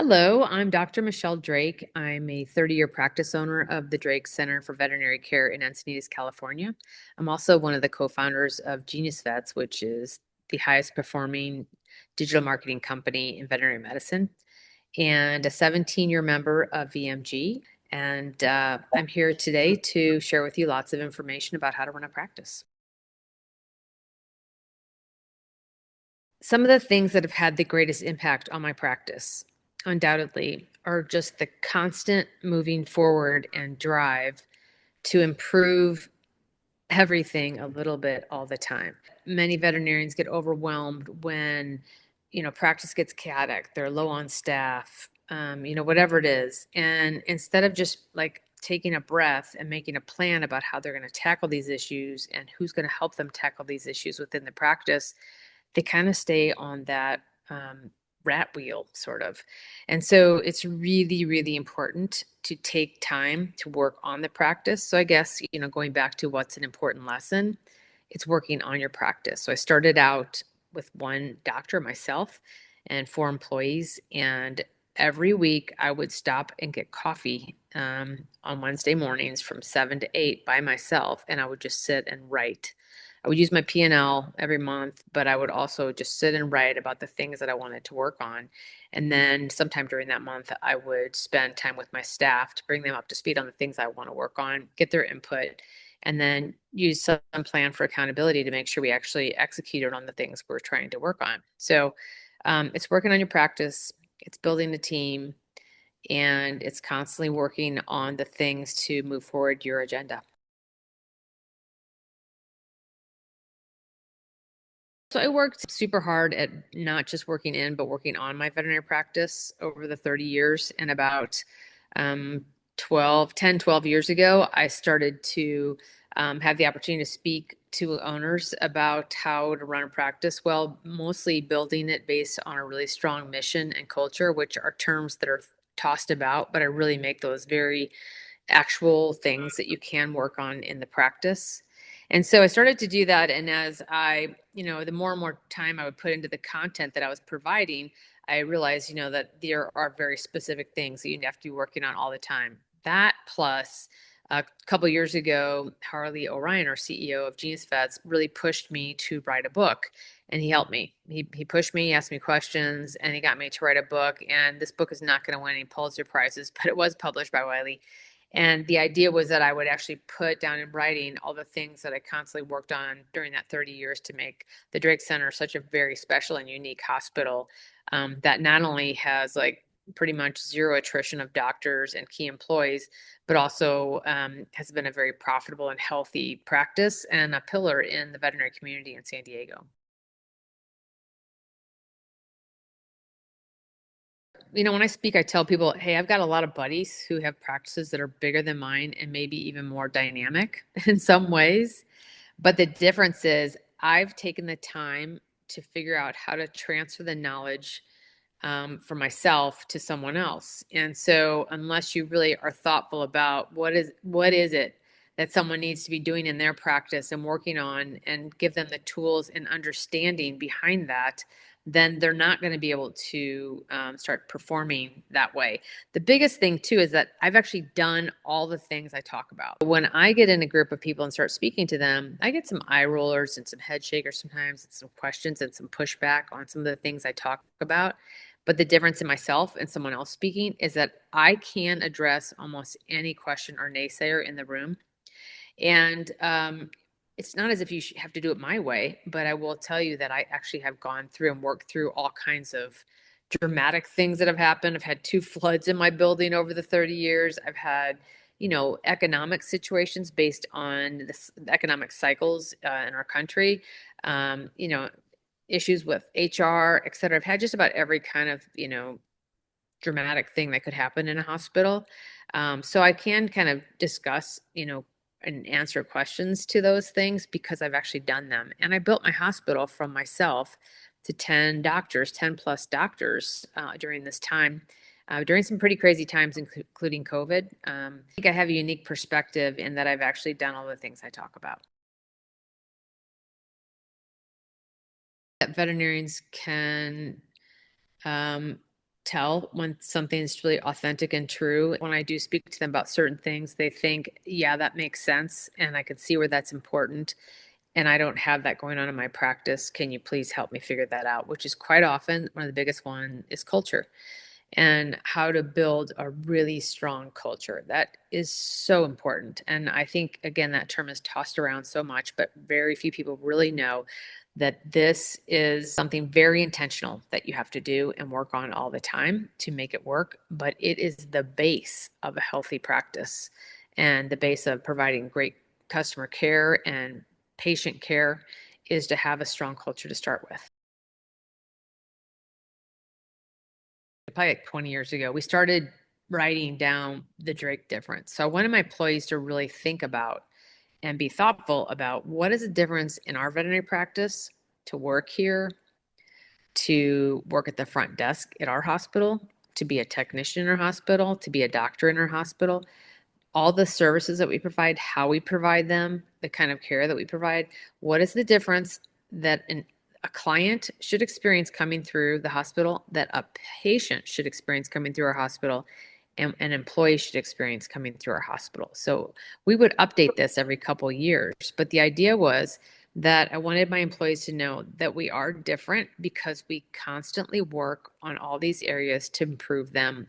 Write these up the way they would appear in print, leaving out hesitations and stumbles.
Hello, I'm Dr. Michelle Drake. I'm a 30-year practice owner of the Drake Center for Veterinary Care in Encinitas, California. I'm also one of the co-founders of Genius Vets, which is the highest performing digital marketing company in veterinary medicine, and a 17-year member of VMG. And I'm here today to share with you lots of information about how to run a practice. Some of the things that have had the greatest impact on my practice, undoubtedly, are just the constant moving forward and drive to improve everything a little bit all the time. Many veterinarians get overwhelmed when, practice gets chaotic, they're low on staff, whatever it is. And instead of just like taking a breath and making a plan about how they're going to tackle these issues and who's going to help them tackle these issues within the practice, they kind of stay on that rat wheel, sort of. And so it's really, really important to take time to work on the practice. So I guess, going back to what's an important lesson, it's working on your practice. So I started out with one doctor, myself, and four employees. And every week I would stop and get coffee on Wednesday mornings from 7 to 8 by myself. And I would just sit and write. I would use my P&L every month, but I would also just sit and write about the things that I wanted to work on. And then sometime during that month, I would spend time with my staff to bring them up to speed on the things I want to work on, get their input, and then use some plan for accountability to make sure we actually executed on the things we're trying to work on. So it's working on your practice, it's building the team, and it's constantly working on the things to move forward your agenda. So I worked super hard at not just working in, but working on my veterinary practice over the 30 years. And about 12 years ago, I started to have the opportunity to speak to owners about how to run a practice. Well, mostly building it based on a really strong mission and culture, which are terms that are tossed about, but I really make those very actual things that you can work on in the practice. And so I started to do that. And as the more and more time I would put into the content that I was providing, I realized, that there are very specific things that you have to be working on all the time. That plus a couple of years ago, Harley Orion, our CEO of Genius Vets, really pushed me to write a book. And he helped me. He pushed me, asked me questions, and he got me to write a book. And this book is not going to win any Pulitzer Prizes, but it was published by Wiley. And the idea was that I would actually put down in writing all the things that I constantly worked on during that 30 years to make the Drake Center such a very special and unique hospital that not only has like pretty much zero attrition of doctors and key employees, but also has been a very profitable and healthy practice and a pillar in the veterinary community in San Diego. When I speak, I tell people, hey, I've got a lot of buddies who have practices that are bigger than mine and maybe even more dynamic in some ways. But the difference is, I've taken the time to figure out how to transfer the knowledge for myself to someone else. And so, unless you really are thoughtful about what is it that someone needs to be doing in their practice and working on, and give them the tools and understanding behind that, then they're not going to be able to start performing that way. The biggest thing too is that I've actually done all the things I talk about. When I get in a group of people and start speaking to them, I get some eye rollers and some head shakers sometimes, and some questions and some pushback on some of the things I talk about. But the difference in myself and someone else speaking is that I can address almost any question or naysayer in the room. And it's not as if you have to do it my way, but I will tell you that I actually have gone through and worked through all kinds of dramatic things that have happened. I've had two floods in my building over the 30 years. I've had, economic situations based on the economic cycles in our country. Issues with HR, et cetera. I've had just about every kind of, dramatic thing that could happen in a hospital. So I can kind of discuss, and answer questions to those things because I've actually done them. And I built my hospital from myself to 10 doctors, 10 plus doctors during this time, during some pretty crazy times, including COVID. I think I have a unique perspective in that I've actually done all the things I talk about. That veterinarians can tell when something's really authentic and true. When I do speak to them about certain things, they think, yeah, that makes sense. And I can see where that's important. And I don't have that going on in my practice. Can you please help me figure that out? Which is quite often one of the biggest one is culture and how to build a really strong culture. That is so important. And I think, again, that term is tossed around so much, but very few people really know that this is something very intentional that you have to do and work on all the time to make it work. But it is the base of a healthy practice and the base of providing great customer care and patient care is to have a strong culture to start with. Probably like 20 years ago, we started writing down the Drake difference. So I wanted my employees to really think about and be thoughtful about what is the difference in our veterinary practice to work here, to work at the front desk at our hospital, to be a technician in our hospital, to be a doctor in our hospital, all the services that we provide, how we provide them, the kind of care that we provide. What is the difference that a client should experience coming through the hospital, that a patient should experience coming through our hospital, and an employee should experience coming through our hospital? So we would update this every couple years, but the idea was that I wanted my employees to know that we are different because we constantly work on all these areas to improve them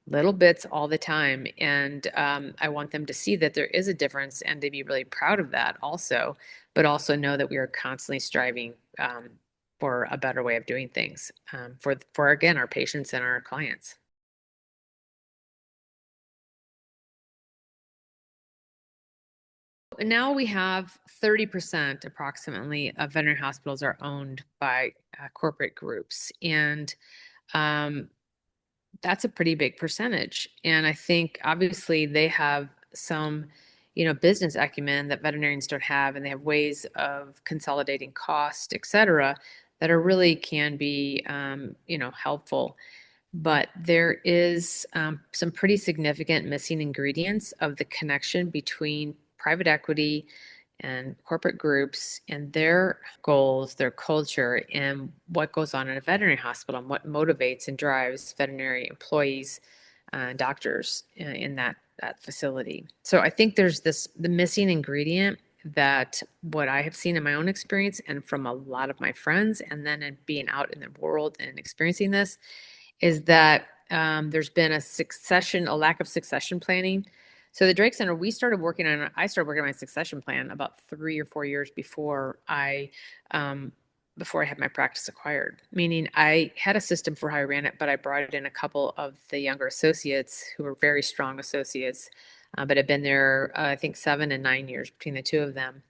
little bits all the time. And I want them to see that there is a difference and to be really proud of that also, but also know that we are constantly striving for a better way of doing things for again, our patients and our clients. Now we have 30% approximately of veterinary hospitals are owned by corporate groups. And um, that's a pretty big percentage. And I think obviously they have some, business acumen that veterinarians don't have, and they have ways of consolidating cost, et cetera, that are really can be, helpful. But there is some pretty significant missing ingredients of the connection between private equity and corporate groups and their goals, their culture, and what goes on in a veterinary hospital and what motivates and drives veterinary employees, doctors in that facility. So I think there's the missing ingredient that what I have seen in my own experience and from a lot of my friends, and then in being out in the world and experiencing this, is that there's been a lack of succession planning. So the Drake Center, I started working on my succession plan about 3 or 4 years before I had my practice acquired. Meaning I had a system for how I ran it, but I brought in a couple of the younger associates who were very strong associates, but had been there, I think 7 and 9 years between the two of them,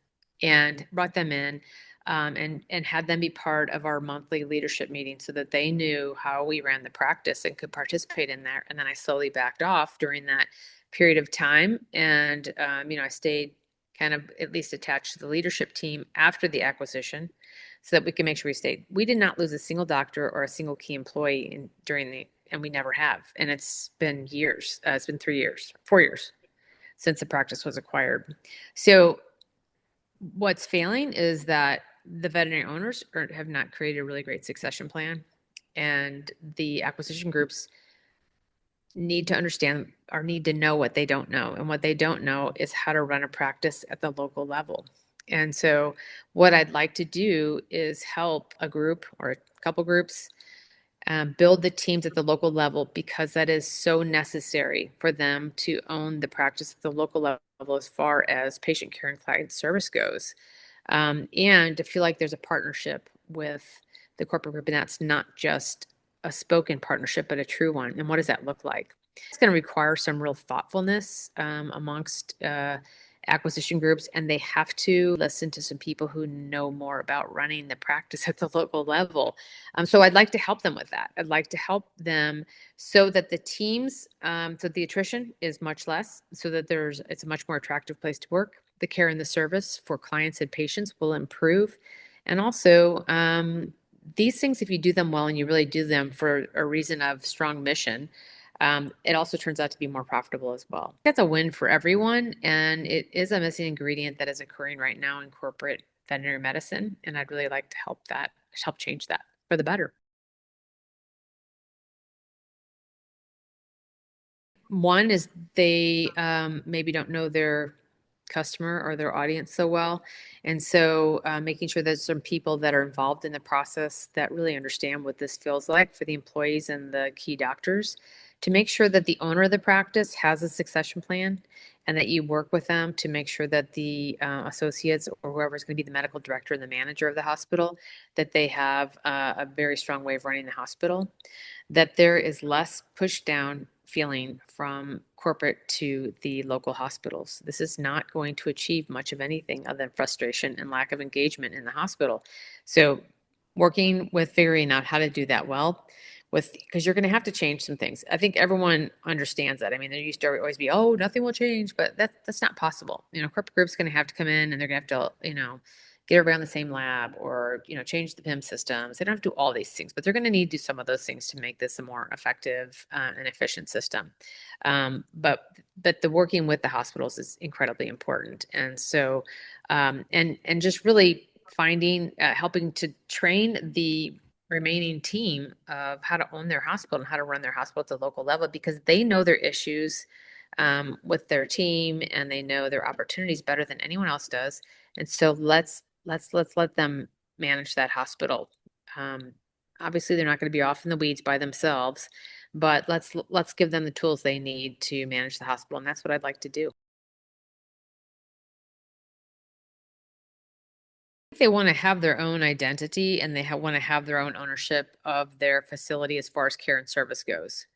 and brought them in and had them be part of our monthly leadership meeting so that they knew how we ran the practice and could participate in that. And then I slowly backed off during that period of time, and I stayed kind of at least attached to the leadership team after the acquisition, so that we can make sure we stayed. We did not lose a single doctor or a single key employee and we never have. And it's been years. It's been 3 years, 4 years since the practice was acquired. So what's failing is that the veterinary owners have not created a really great succession plan, and the acquisition groups need to understand or need to know what they don't know. And what they don't know is how to run a practice at the local level. And so, what I'd like to do is help a group or a couple groups build the teams at the local level, because that is so necessary for them to own the practice at the local level as far as patient care and client service goes, and to feel like there's a partnership with the corporate group, and that's not just a spoken partnership, but a true one. And what does that look like? It's going to require some real thoughtfulness amongst acquisition groups, and they have to listen to some people who know more about running the practice at the local level. So I'd like to help them with that. I'd like to help them so that the teams, so the attrition is much less, so that it's a much more attractive place to work. The care and the service for clients and patients will improve. And also, these things, if you do them well and you really do them for a reason of strong mission, it also turns out to be more profitable as well. That's a win for everyone, and it is a missing ingredient that is occurring right now in corporate veterinary medicine, and I'd really like to help change that for the better. One is they maybe don't know their customer or their audience so well. And so making sure there's some people that are involved in the process that really understand what this feels like for the employees and the key doctors to make sure that the owner of the practice has a succession plan and that you work with them to make sure that the associates or whoever is going to be the medical director and the manager of the hospital, that they have a very strong way of running the hospital, that there is less push down feeling from corporate to the local hospitals. This is not going to achieve much of anything other than frustration and lack of engagement in the hospital. So, working with figuring out how to do that well, with because you're going to have to change some things. I think everyone understands that. I mean, there used to always be, oh, nothing will change, but that's not possible. Corporate group's going to have to come in and they're going to have to, get everybody on the same lab or, change the PIM systems. They don't have to do all these things, but they're going to need to do some of those things to make this a more effective and efficient system. But the working with the hospitals is incredibly important. And so, and just really finding, helping to train the remaining team of how to own their hospital and how to run their hospital at the local level because they know their issues with their team and they know their opportunities better than anyone else does. And so let's let them manage that hospital. Um, Obviously, they're not going to be off in the weeds by themselves, but let's give them the tools they need to manage the hospital, and that's what I'd like to do. If they want to have their own identity and they want to have their own ownership of their facility as far as care and service goes.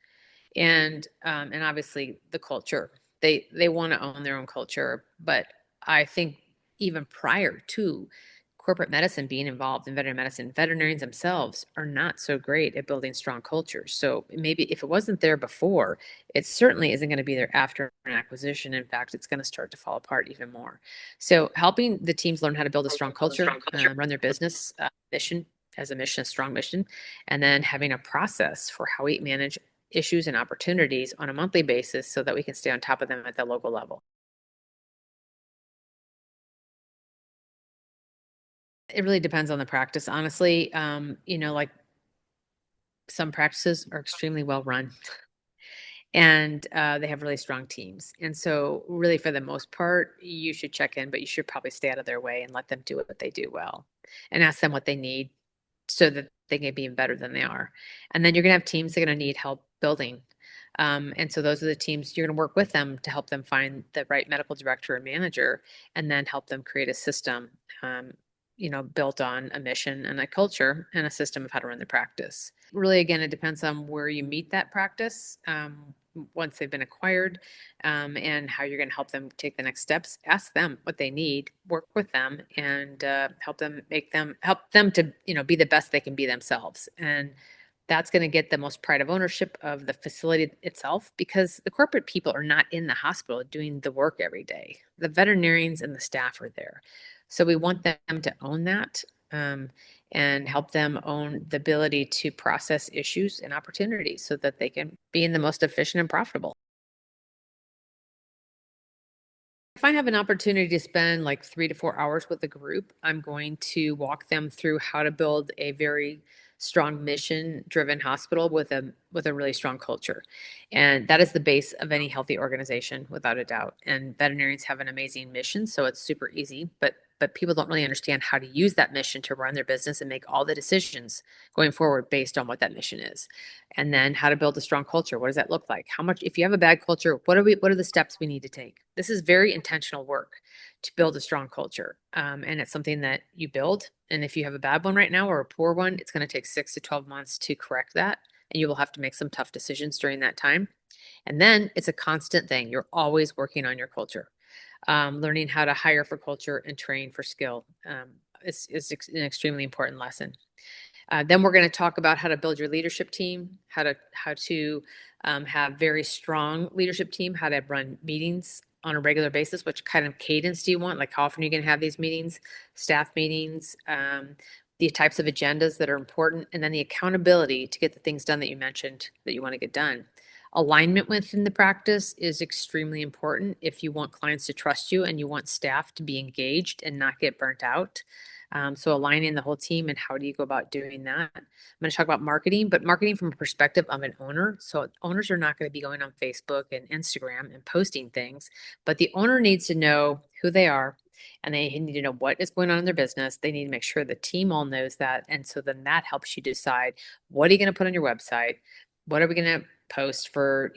And obviously the culture. They want to own their own culture, but I think even prior to corporate medicine being involved in veterinary medicine, veterinarians themselves are not so great at building strong cultures. So maybe if it wasn't there before, it certainly isn't going to be there after an acquisition. In fact, it's going to start to fall apart even more. So helping the teams learn how to build a strong culture, run their business mission as a mission, a strong mission, and then having a process for how we manage issues and opportunities on a monthly basis so that we can stay on top of them at the local level. It really depends on the practice, honestly. Like some practices are extremely well run and they have really strong teams. And so, really, for the most part, you should check in, but you should probably stay out of their way and let them do what they do well and ask them what they need so that they can be even better than they are. And then you're going to have teams that are going to need help building. And so those are the teams you're going to work with them to help them find the right medical director and manager, and then help them create a system, built on a mission and a culture and a system of how to run the practice. Really, again, it depends on where you meet that practice. Once they've been acquired, and how you're going to help them take the next steps. Ask them what they need, work with them, and help them to be the best they can be themselves. And that's going to get the most pride of ownership of the facility itself because the corporate people are not in the hospital doing the work every day. The veterinarians and the staff are there. So we want them to own that, and help them own the ability to process issues and opportunities so that they can be in the most efficient and profitable. If I have an opportunity to spend like 3 to 4 hours with a group, I'm going to walk them through how to build a very strong mission-driven hospital with a really strong culture. And that is the base of any healthy organization, without a doubt. And veterinarians have an amazing mission, so it's super easy, but people don't really understand how to use that mission to run their business and make all the decisions going forward based on what that mission is. And then how to build a strong culture. What does that look like? How much, if you have a bad culture, what are the steps we need to take? This is very intentional work to build a strong culture. And it's something that you build. And if you have a bad one right now or a poor one, it's going to take 6 to 12 months to correct that. And you will have to make some tough decisions during that time. And then it's a constant thing. You're always working on your culture, learning how to hire for culture and train for skill. Is an extremely important lesson. Then we're going to talk about how to build your leadership team, how to have very strong leadership team, how to run meetings on a regular basis. Which kind of cadence do you want? Like how often are you going to have these meetings, staff meetings, the types of agendas that are important, and then the accountability to get the things done that you mentioned that you want to get done. Alignment within the practice is extremely important if you want clients to trust you and you want staff to be engaged and not get burnt out. So aligning the whole team, and how do you go about doing that? I'm going to talk about marketing, but marketing from a perspective of an owner. So owners are not going to be going on Facebook and Instagram and posting things, but the owner needs to know who they are, and they need to know what is going on in their business. They need to make sure the team all knows that. And so then that helps you decide, what are you going to put on your website? What are we going to post for,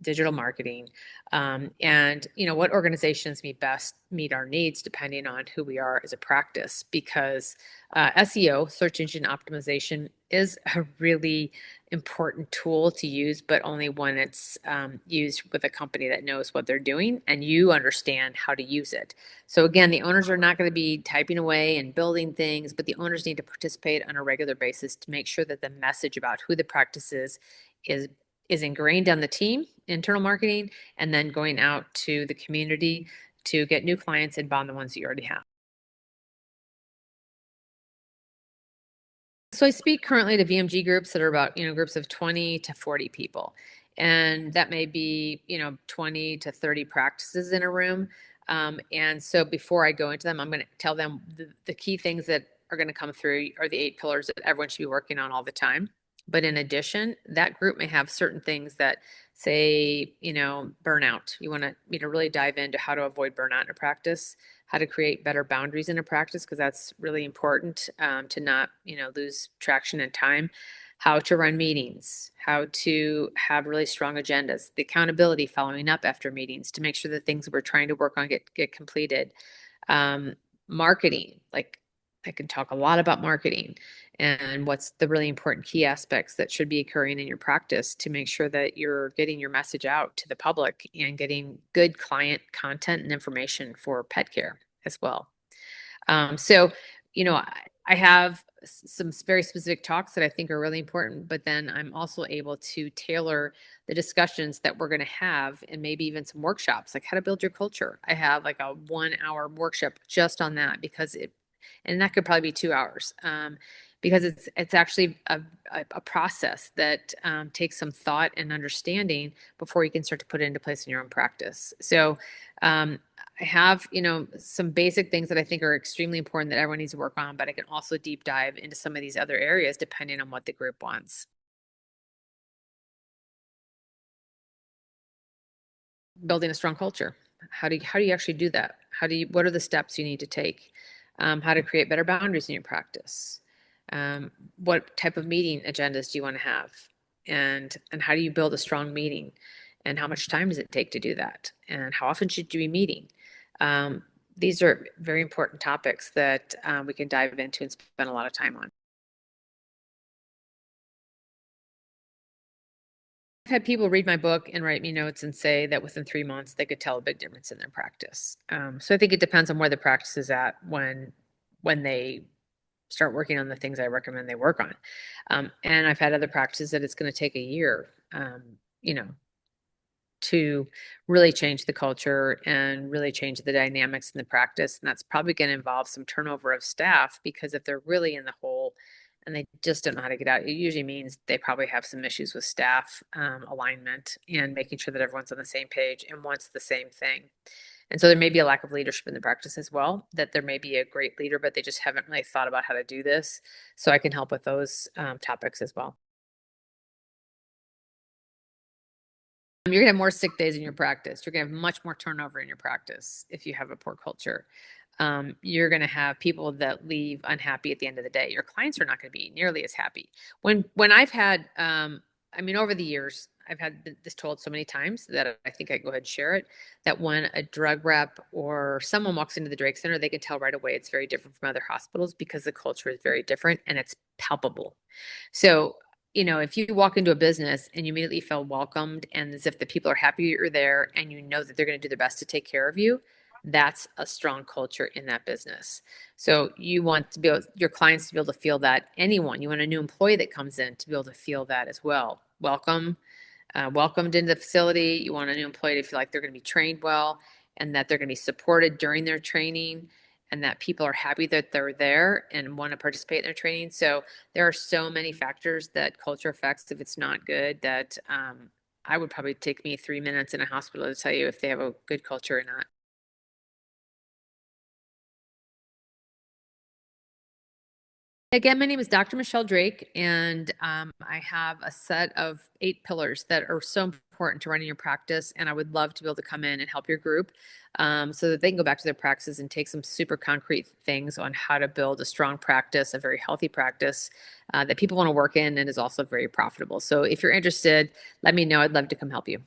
digital marketing? And, what organizations meet our needs depending on who we are as a practice, because SEO, search engine optimization, is a really important tool to use, but only when it's used with a company that knows what they're doing and you understand how to use it. So again, the owners are not going to be typing away and building things, but the owners need to participate on a regular basis to make sure that the message about who the practice is is ingrained on the team, internal marketing, and then going out to the community to get new clients and bond the ones that you already have. So I speak currently to VMG groups that are about, groups of 20 to 40 people. And that may be, 20 to 30 practices in a room. And so before I go into them, I'm going to tell them the key things that are going to come through are the 8 pillars that everyone should be working on all the time. But in addition, that group may have certain things that say, burnout. You want to, really dive into how to avoid burnout in a practice, how to create better boundaries in a practice, because that's really important, to not, lose traction and time, how to run meetings, how to have really strong agendas, the accountability following up after meetings to make sure the things we're trying to work on get completed. um, Marketing, like, I can talk a lot about marketing and what's the really important key aspects that should be occurring in your practice to make sure that you're getting your message out to the public and getting good client content and information for pet care as well. So, I have some very specific talks that I think are really important, but then I'm also able to tailor the discussions that we're going to have, and maybe even some workshops, like how to build your culture. I have like a 1 hour workshop just on that, and that could probably be 2 hours, because it's actually a process that takes some thought and understanding before you can start to put it into place in your own practice. So, I have, some basic things that I think are extremely important that everyone needs to work on, but I can also deep dive into some of these other areas depending on what the group wants. Building a strong culture. How do you actually do that? What are the steps you need to take? How to create better boundaries in your practice? What type of meeting agendas do you want to have? And how do you build a strong meeting? And how much time does it take to do that? And how often should you be meeting? Um, these are very important topics that we can dive into and spend a lot of time on. I've had people read my book and write me notes and say that within 3 months they could tell a big difference in their practice. So I think it depends on where the practice is at when they start working on the things I recommend they work on. And I've had other practices that it's going to take a year, you know, to really change the culture and really change the dynamics in the practice. And that's probably going to involve some turnover of staff, because if they're really in the hole and they just don't know how to get out, it usually means they probably have some issues with staff alignment and making sure that everyone's on the same page and wants the same thing. And so there may be a lack of leadership in the practice as well, that there may be a great leader, but they just haven't really thought about how to do this. So I can help with those topics as well. You're gonna have more sick days in your practice. You're gonna have much more turnover in your practice if you have a poor culture. You're gonna have people that leave unhappy at the end of the day. Your clients are not gonna be nearly as happy. When I've had, over the years, I've had this told so many times that I think I go ahead and share it. That when a drug rep or someone walks into the Drake Center, they can tell right away it's very different from other hospitals because the culture is very different and it's palpable. So, if you walk into a business and you immediately feel welcomed and as if the people are happy you're there and you know that they're going to do their best to take care of you, that's a strong culture in that business. So you want to be your clients to be able to feel that. You want a new employee that comes in to be able to feel that as well. Welcomed into the facility. You want a new employee to feel like they're going to be trained well and that they're going to be supported during their training, and that people are happy that they're there and want to participate in their training. So there are so many factors that culture affects if it's not good, that I would probably take me 3 minutes in a hospital to tell you if they have a good culture or not. Again, my name is Dr. Michelle Drake, and I have a set of 8 pillars that are so important to running your practice. And I would love to be able to come in and help your group so that they can go back to their practices and take some super concrete things on how to build a strong practice, a very healthy practice that people want to work in and is also very profitable. So if you're interested, let me know. I'd love to come help you.